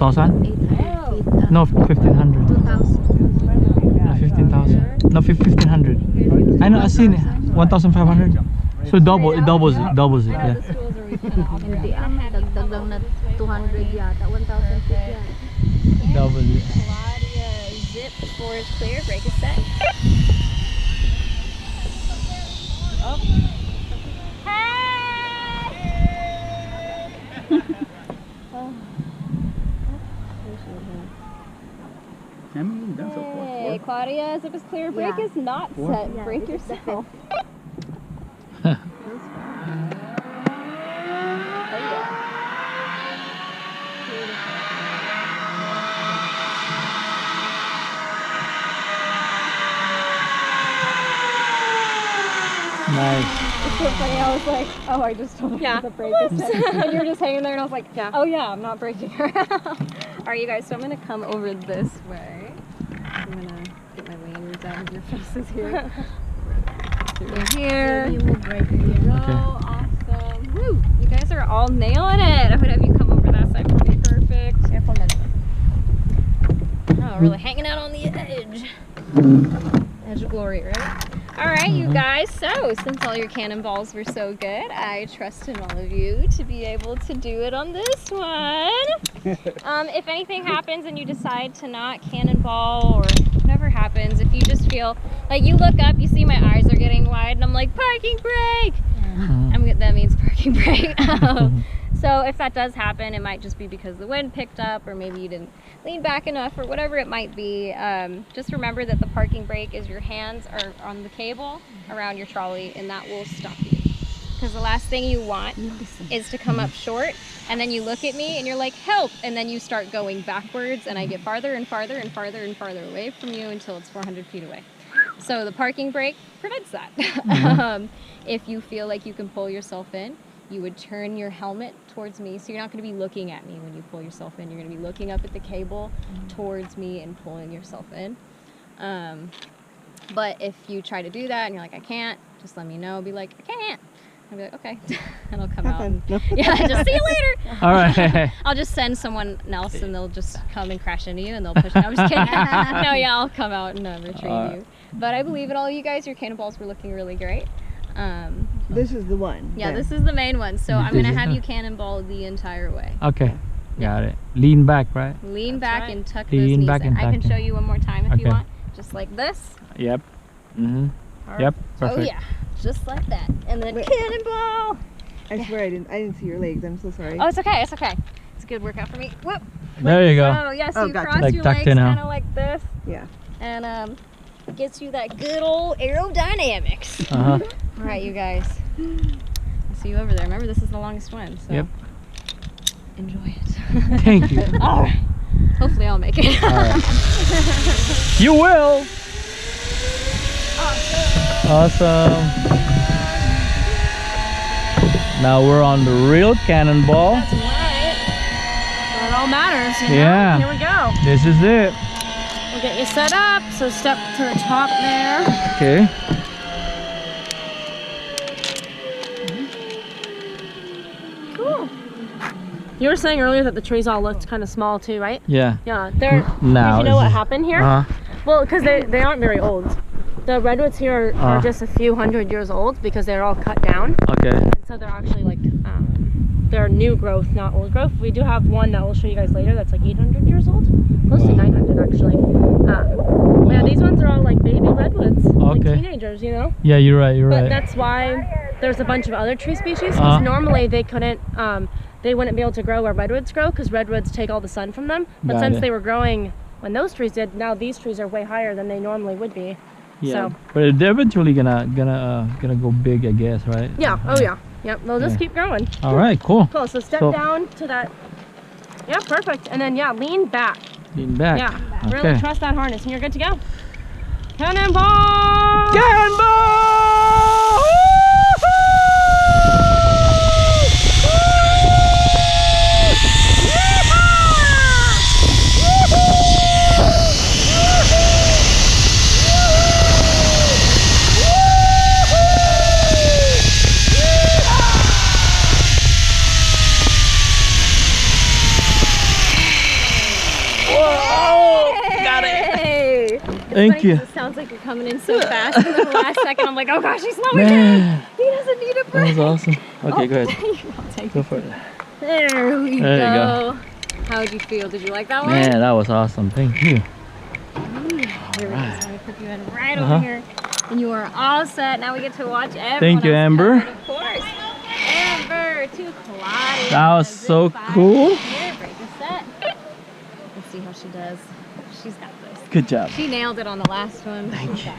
1,000? 800 No, 1,500. 2,000. No, 15,000. No, 1,500. I know, I've seen it. 1,500. So it doubles it, yeah. Hindi dagdag na 200 yata, 1,000 feet yata. Doubles it. Claudia, zip before it's clear, break a set. Oh. I mean, that's a Hey, Claudia, zip is clear, break is not set, Yeah, break it's yourself. Nice. It's so funny, I was like, oh, I just told her the brake is set. And you're just hanging there, and I was like, oh yeah, I'm not braking her out. Alright, you guys, so I'm gonna come over this way. I'm gonna get my lanyards out of your faces here. Through here. You will break it. Okay. Awesome. Woo! You guys are all nailing it. I'm gonna have you come over that side for me. Perfect. Careful na. Oh, really hanging out on the edge. Edge of glory, right? Alright, you guys, so since all your cannonballs were so good, I trust in all of you to be able to do it on this one. If anything happens and you decide to not cannonball or whatever happens, if you just feel like you look up, you see my eyes are getting wide, and I'm like, parking brake! That means parking brake. So if that does happen, it might just be because the wind picked up, or maybe you didn't lean back enough, or whatever it might be. Just remember that the parking brake is your hands are on the cable around your trolley, and that will stop you. Because the last thing you want is to come up short, and then you look at me and you're like, help! And then you start going backwards, and I get farther and farther and farther and farther away from you until it's 400 feet away. So the parking brake prevents that. If you feel like you can pull yourself in, you would turn your helmet towards me, so you're not going to be looking at me when you pull yourself in. You're going to be looking up at the cable towards me and pulling yourself in. But if you try to do that and you're like, I can't, just let me know. Be like, I can't. I'll be like, okay. And I'll come out. And, yeah, just see you later. All right. I'll just send someone else, and they'll just come and crash into you, and they'll push me. I'm just kidding. No, yeah, I'll come out and retrieve you. But I believe in all of you guys. Your cannonballs were looking really great. This is the one. Yeah, this is the main one. So I'm going to have you cannonball the entire way. Okay. Got it. Lean back, right? Lean back and tuck those Lean knees back in. and I can tuck show in. you one more time if you Okay. want. Just like this. Yep. Yep. Perfect. Oh yeah, just like that. And then cannonball. I swear I didn't see your legs. I'm so sorry. Oh, it's okay. It's okay. It's a good workout for me. Whoop. There you go. Oh yeah, so you gotcha. cross Like your tucked legs in, huh? kind of like this, Yeah. and it gets you that good old aerodynamics. Uh-huh. All right, you guys. I'll see you over there. Remember, this is the longest one, so Yep. enjoy it. Thank you. All right. Hopefully, I'll make it. All right. You will. Awesome. Now we're on the real cannonball. That's right. That all matters, you know? Yeah. Here we go. This is it. We'll get you set up. So step to the top there. Okay. Cool. You were saying earlier that the trees all looked kind of small too, right? Yeah. Yeah. They're. Now Did you know it's- what happened here? Well, because they aren't very old. The redwoods here are just a few hundred years old because they're all cut down. Okay. And so they're actually like, they're new growth, not old growth. We do have one that we'll show you guys later that's like 800 years old. Close to 900 actually. Yeah, these ones are all like baby redwoods. Like teenagers, you know? Yeah, you're right, But that's why there's a bunch of other tree species. Normally they couldn't, they wouldn't be able to grow where redwoods grow because redwoods take all the sun from them. But since they were growing when those trees did, now these trees are way higher than they normally would be. Yeah, so. but they're eventually gonna go big, I guess, right? Yeah. Oh yeah. Yep. They'll just keep growing. All right. Cool. Cool. So step down to that. Yeah. Perfect. And then lean back. Lean back. Yeah. Okay. Really trust that harness, and you're good to go. Cannonball! Cannonball! Thank funny you. 'cause It sounds like you're coming in so fast, and then the last second I'm like, oh gosh, he's slowing down. Man, He doesn't need a that break. was awesome. Okay, go ahead. I'll take Go it. for it. There we There you go. How'd you feel? Did you like that one? Man, that was awesome. Thank you. Here we go. So I'm gonna put you in right Uh-huh. over here, and you are all set. Now we get to watch everyone. Thank you, else Amber. cover, Of course. Amber to Claudia. That was so Zip cool. Here, break the set. Let's see how she does. She's got this. Good job. She nailed it on the last one. Thank you.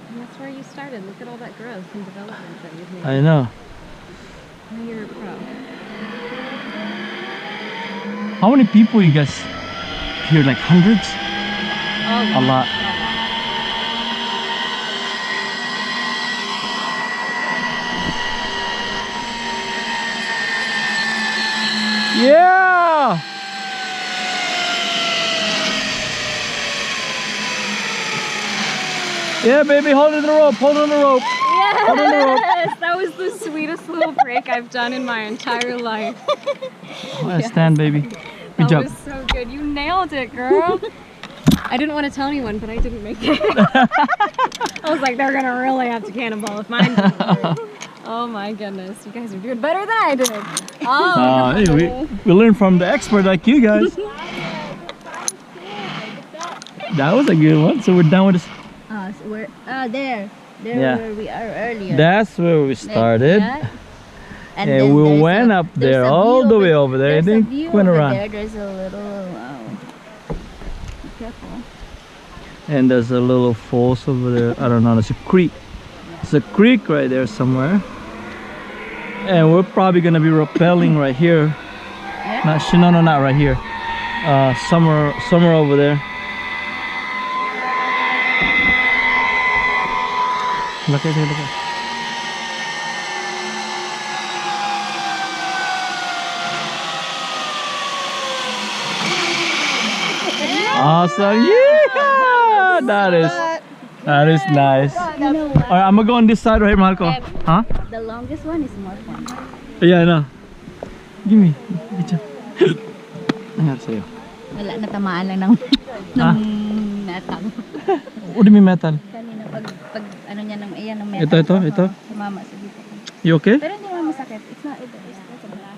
And that's where you started. Look at all that growth and development that you've made. I know. Now you're a pro. How many people you guys here? Like hundreds? Oh, A lot. Yeah! Yeah, baby, hold on the rope, hold on the rope. Hold on the rope. Yes, that was the sweetest little break I've done in my entire life. Stand, baby. Good That job. was so good. You nailed it, girl. I didn't want to tell anyone, but I didn't make it. I was like, they're gonna really have to cannonball if mine didn't work. Oh my goodness, you guys are doing better than I did. Oh, Hey, we learn from the expert like you guys. That was a good one. So we're done with this. So we're there. There Yeah. where we are earlier. That's where we started. Yeah. And then we there's went up there's there, a all view the way over there. I There's a think view went over around. there. There's a little. Be careful. And there's a little falls over there. I don't know. There's a creek. There's a creek right there somewhere. And we're probably gonna be rappelling right here. No, not right here. Somewhere over there. Look at it. Look at it. Awesome! Yeah, that is nice. You know what? Alright, I'm gonna go on this side right here, Marco. Huh? The longest one is more fun. Yeah, I know. Give me. Picture. Ingat sa'yo. Wala, natamaan lang ng Ah? metal. What do you mean metal? Kanina pag ano niya ng ayan ng metal. Ito. Sumama sa dito. You okay? Pero hindi naman masakit. It's not it's a black.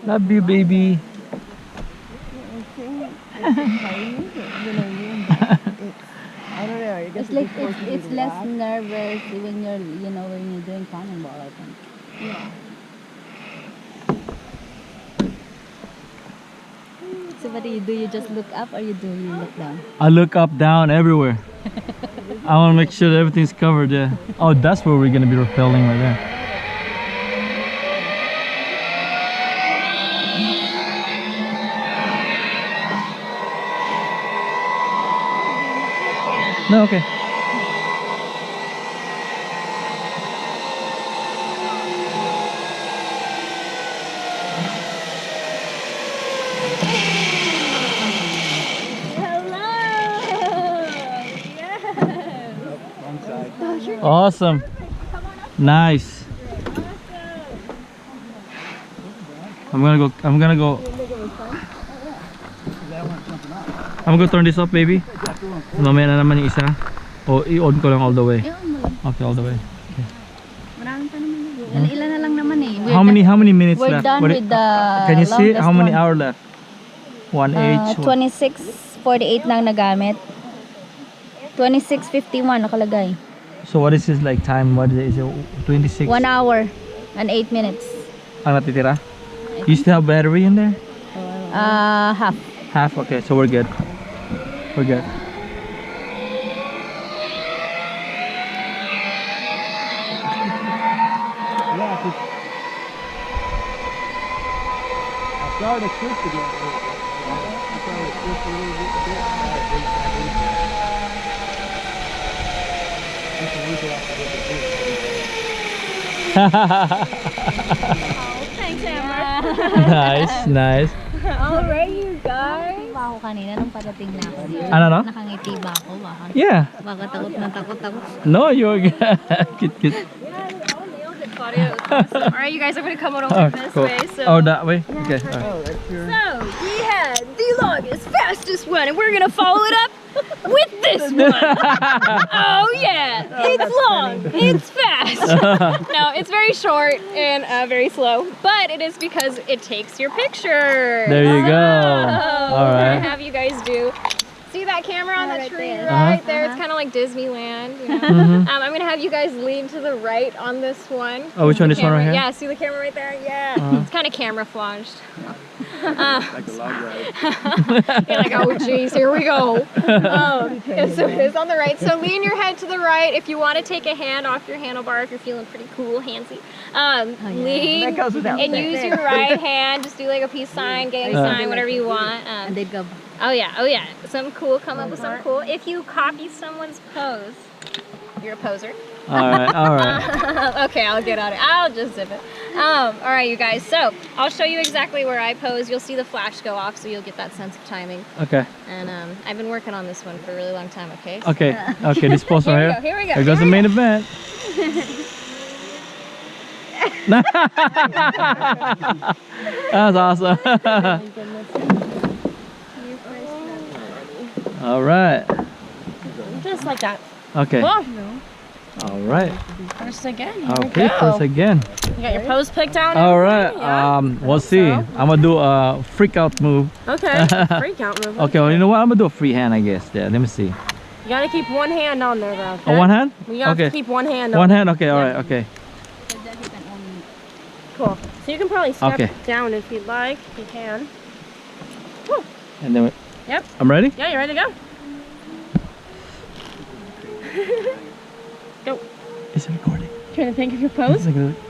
Love you, baby. I don't know. I guess It's like it's less nervous when you're when you're doing cannonball, I think. So what do? You just look up or you look down? I look up, down, everywhere. I want to make sure that everything's covered. Yeah. Oh, that's where we're gonna be rappelling right there. No, okay. Awesome. Nice. I'm gonna go turn this off, baby. Mamaya na naman yung isa. O i-on ko lang all the way. Okay, all the way. Maraming pa naman yun. Ilan na lang naman eh. How many minutes We're left? done with the Can you see how many longest hours left? 1H. 26:48 nang nagamit. 26:51 nakalagay. So what is this like time? What is it? 26? 1 hour and 8 minutes. Ang natitira? You still have battery in there? Half. Half? Okay, so we're good. We're good. I started to switch again. I started to switch a little bit. Thanks, Amber. Nice. Alright, you guys. Ba ako kanina nung padating na ako dito. Ano, no? Nakangiti ba ako? Yeah. Baka takot na takot ako. No, you're good. Cute. Yeah, all nailed it, Claudia. It was All right, you guys, I'm gonna come on over Oh, this cool. way. So, Oh, that way? Okay. All right. Oh, that's your. so we had the longest, fastest one, and we're gonna follow it up with this one. Oh yeah, it's long, it's fast. No, it's very short and very slow, but it is because it takes your picture. There you go. So, All we're right. gonna have you guys do. See that camera on that Right tree there. right there? It's kind of like Disneyland. You know? Mhm. I'm gonna have you guys lean to the right on this one. Oh, which one? The This one right camera- here? Yeah, see the camera right there? Yeah. It's kind of camouflaged. Like a log ride. You're like, oh geez, here we go. And so it is on the right. So lean your head to the right. If you want to take a hand off your handlebar, if you're feeling pretty cool, handsy, lean That goes without and saying. use your right hand. Just do like a peace sign, gang sign, whatever you want. And they go. Oh yeah. Something cool. Come up with something cool. If you copy someone's pose, you're a poser. All right. Okay, I'll get on it. I'll just zip it. All right, you guys. So I'll show you exactly where I pose. You'll see the flash go off, so you'll get that sense of timing. Okay. And I've been working on this one for a really long time. Okay. So Okay. Okay. This pose right here. Here we go. Here goes the main event. That's awesome. All right. Just like that. Okay. Cool. All right. First again. Here we Okay. go. First again. You got your pose picked out? and All everything? right. Yeah. We'll see. I'm gonna do a freak out move. Okay. Freak out move. Okay. Well, you know what? I'm gonna do a free hand, I guess. Yeah. Let me see. You gotta keep one hand on there, though. Okay? Oh, one hand? You have to Okay. keep one hand on. One hand. Okay. All right. Okay. So that you can only. Cool. So you can probably step Okay. down if you'd like. You can. And then. Yep. I'm ready. Yeah, you ready to go? Go. Is it recording? Trying to think of your pose.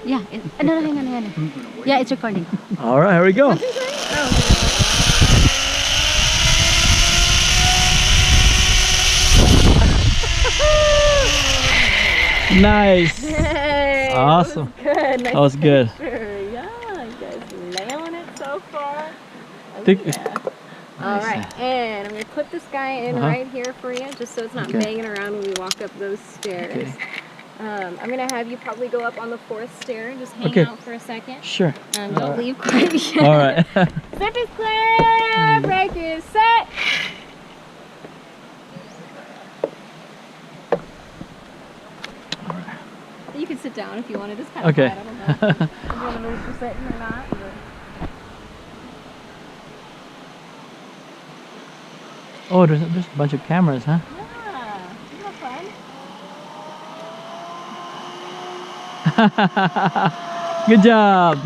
Yeah. No, hang on. Yeah, it's recording. All right. Here we go. All right. Nice. Hey, Awesome. Good. Nice That was good. picture. Yeah, you guys nailing it so far. All right, and I'm gonna put this guy in right here for you, just so it's not Okay. banging around when we walk up those stairs. Okay. I'm gonna have you probably go up on the 4th stair and just hang Okay. out for a second. Sure. Don't leave quite yet. All right. Zip is clear, break is set. You can sit down if you want. It is kind of Okay. quiet. I don't know. I don't know if you're sitting or not. But... Oh, there's a bunch of cameras, huh? Yeah, isn't that fun? Good job.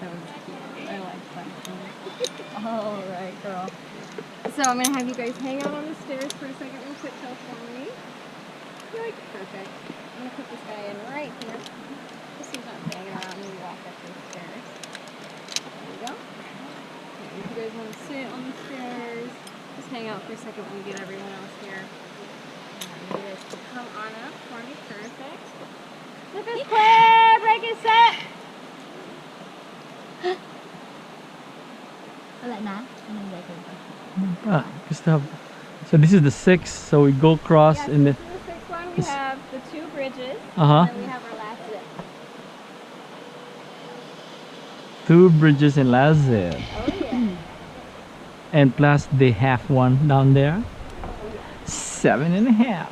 That was cute. I like that. All right, girl. So I'm gonna have you guys hang out on the stairs for a second real quick till for me. Like, perfect. I'm gonna put this guy in right here. Just so he's not hanging around when we walk up these stairs. There we go. Okay, if you guys want to sit on the stairs, just hang out for a second when we get everyone else here. You guys can come on up for me. Perfect. Zip is clear, break is set. Like that. And then they can go. Ah, good stuff. So this is the 6th. So we go across Yes, in the. this is the 6th one. We have the 2 bridges. Uh-huh. And we have our last zip. 2 bridges in last zip. Oh yeah. And plus the half one down there. 7.5.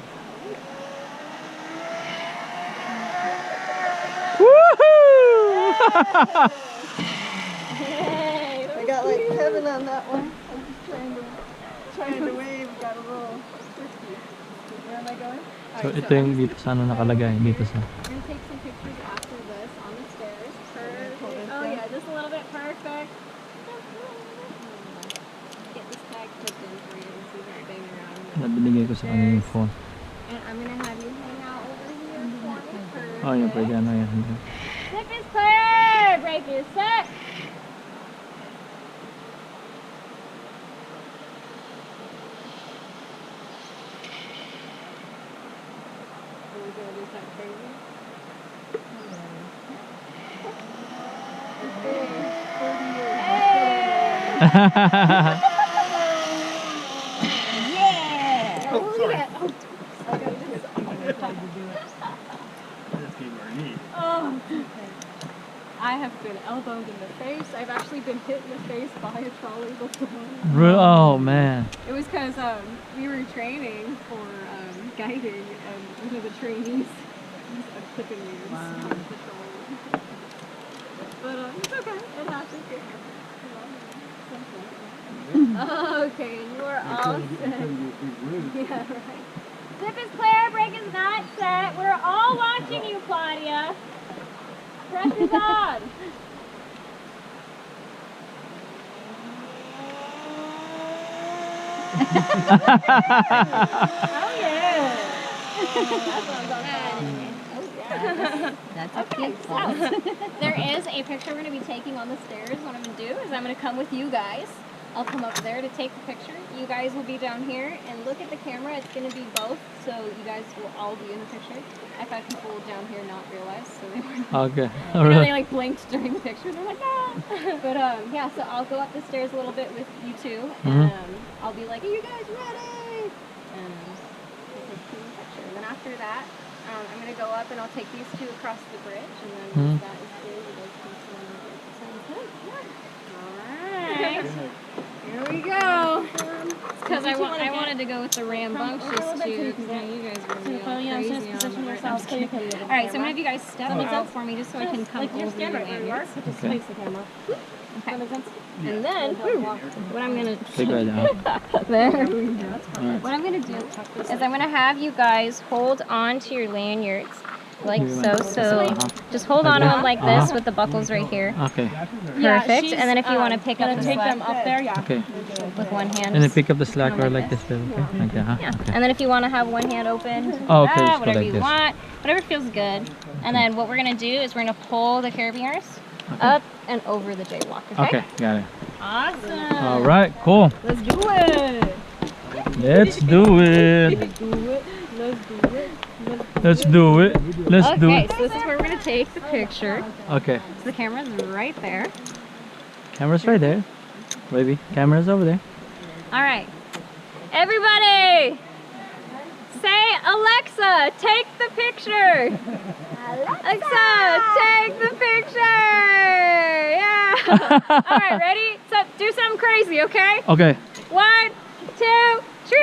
Woohoo! Hey, I got like heaven on that one. I'm just trying to wave. Got a little twisty. Where am I going? So ito yung dito sa ano nakalagay. Dito sa. we're gonna take some pictures after this on the stairs. Perfect. Oh yeah, just a little bit. Perfect. Get this tag clipped in for you and see if it's banging around. Nabinigay ko sa kanya yung phone. And I'm gonna have you hang out over here for me. Perfect. Oh, yun pwede. Ano yan. Zip is clear. Break is set. Are we gonna do something crazy? Yeah! Oh, sorry. Yeah. Oh, Oh, I have been elbowed in the face. I've actually been hit in the face by a trolley before. Oh man. It was because we were training for guiding, and one of the trainees used a clipping news on the trolley. But it's okay. It happens. Okay, you are all set. Yeah, right. Zip is clear, brake is not set. We're all watching you, Claudia. Pressure's on. Oh yeah. That's Okay, so there is a picture we're going to be taking on the stairs. What I'm going to do is I'm going to come with you guys. I'll come up there to take the picture. You guys will be down here and look at the camera. It's going to be both, so you guys will all be in the picture. I've had people down here not realize, so they were Okay. you know, they like blinked during the picture. They're like, ah. But yeah, so I'll go up the stairs a little bit with you two, and I'll be like, are you guys ready? And we'll take the picture. And then after that, I'm going to go up and I'll take these two across the bridge, and then once that is through, you guys can swim over. Sounds good? Alright. Here we go. Because I wanted to go with the rambunctious too, because you guys were really crazy on the right. Alright, so I'm going to have you guys step out for me just so I can come over your lanyards. Okay. Okay. And then, what I'm going to Take right down. there. What I'm going to do is I'm going to have you guys hold on to your lanyards like so. So just hold on to them like this with the buckles right here. Okay. Perfect. And then if you want to pick up the take slack them up there, yeah. Okay. with one hand. And then pick up the slack right like this, too. Okay. Like that, huh? Yeah. Okay. And then if you want to have one hand open, Oh, okay, that, just go whatever like you this. want, whatever feels good. And then what we're going to do is we're going to pull the carabiners up and over the jaywalk, okay? Okay, got it. Awesome. All right, cool. Let's do it. Let's do it. Let's do it. Let's do Okay, it. so this is where we're going to take the picture. Okay. So the camera's right there. Camera's right there. Baby, camera's over there. All right. Everybody, say, Alexa, take the picture. Alexa, take the picture. Yeah. All right, ready? So do something crazy, okay? Okay. 1, 2, 3.